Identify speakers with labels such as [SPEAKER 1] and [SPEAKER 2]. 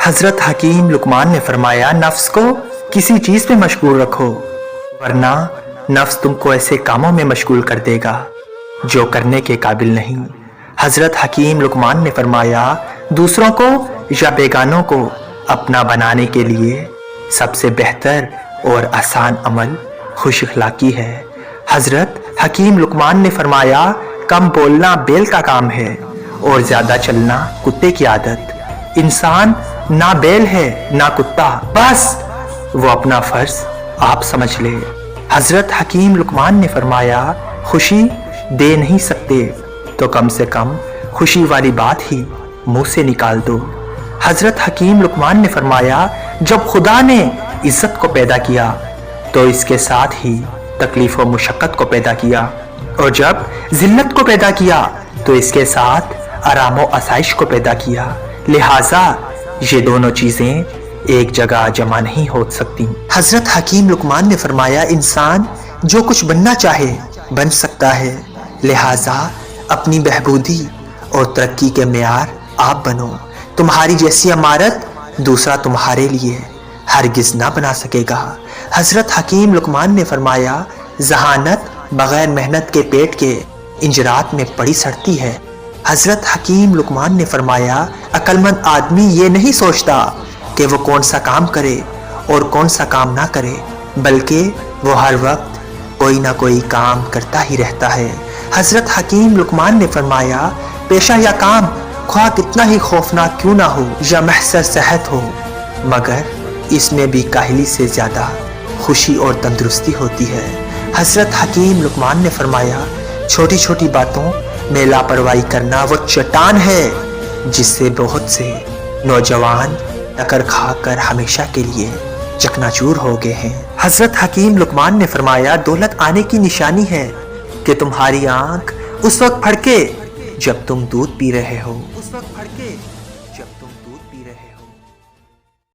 [SPEAKER 1] حضرت حکیم لقمان نے فرمایا نفس کو کسی چیز پہ مشغول رکھو ورنہ نفس تم کو ایسے کاموں میں مشغول کر دے گا جو کرنے کے قابل نہیں۔ حضرت حکیم لقمان نے فرمایا دوسروں کو یا بیگانوں کو اپنا بنانے کے لیے سب سے بہتر اور آسان عمل خوش اخلاقی ہے۔ حضرت حکیم لقمان نے فرمایا کم بولنا بیل کا کام ہے اور زیادہ چلنا کتے کی عادت۔ انسان نہ بیل ہے نہ کتا، بس وہ اپنا فرض آپ سمجھ لے۔ حضرت حکیم لقمان نے فرمایا خوشی دے نہیں سکتے تو کم سے کم خوشی والی بات ہی منہ سے نکال دو۔ حضرت حکیم لقمان نے فرمایا جب خدا نے عزت کو پیدا کیا تو اس کے ساتھ ہی تکلیف و مشقت کو پیدا کیا، اور جب ذلت کو پیدا کیا تو اس کے ساتھ آرام و آسائش کو پیدا کیا، لہٰذا یہ دونوں چیزیں ایک جگہ جمع نہیں ہو سکتی۔ حضرت حکیم لقمان نے فرمایا انسان جو کچھ بننا چاہے بن سکتا ہے، لہٰذا اپنی بہبودی اور ترقی کے معیار آپ بنو۔ تمہاری جیسی عمارت دوسرا تمہارے لیے ہرگز نہ بنا سکے گا۔ حضرت حکیم لقمان نے فرمایا ذہانت بغیر محنت کے پیٹ کے انجرات میں پڑی سڑتی ہے۔ حضرت حکیم لقمان نے فرمایا عقل مند آدمی یہ نہیں سوچتا کہ وہ کون سا کام کرے اور کون سا کام نہ کرے، بلکہ وہ ہر وقت کوئی نہ کوئی کام کرتا ہی رہتا ہے۔ حضرت حکیم لقمان نے فرمایا پیشہ یا کام خواہ کتنا ہی خوفناک کیوں نہ ہو یا محض صحت ہو، مگر اس میں بھی کاہلی سے زیادہ خوشی اور تندرستی ہوتی ہے۔ حضرت حکیم لقمان نے فرمایا چھوٹی چھوٹی باتوں میں لاپرواہی کرنا وہ چٹان ہے جس سے بہت سے نوجوان ٹکر کھا کر ہمیشہ کے لیے چکناچور ہو گئے ہیں۔ حضرت حکیم لقمان نے فرمایا دولت آنے کی نشانی ہے کہ تمہاری آنکھ اس وقت پھڑکے جب تم دودھ پی رہے ہو، اس وقت پھڑکے جب تم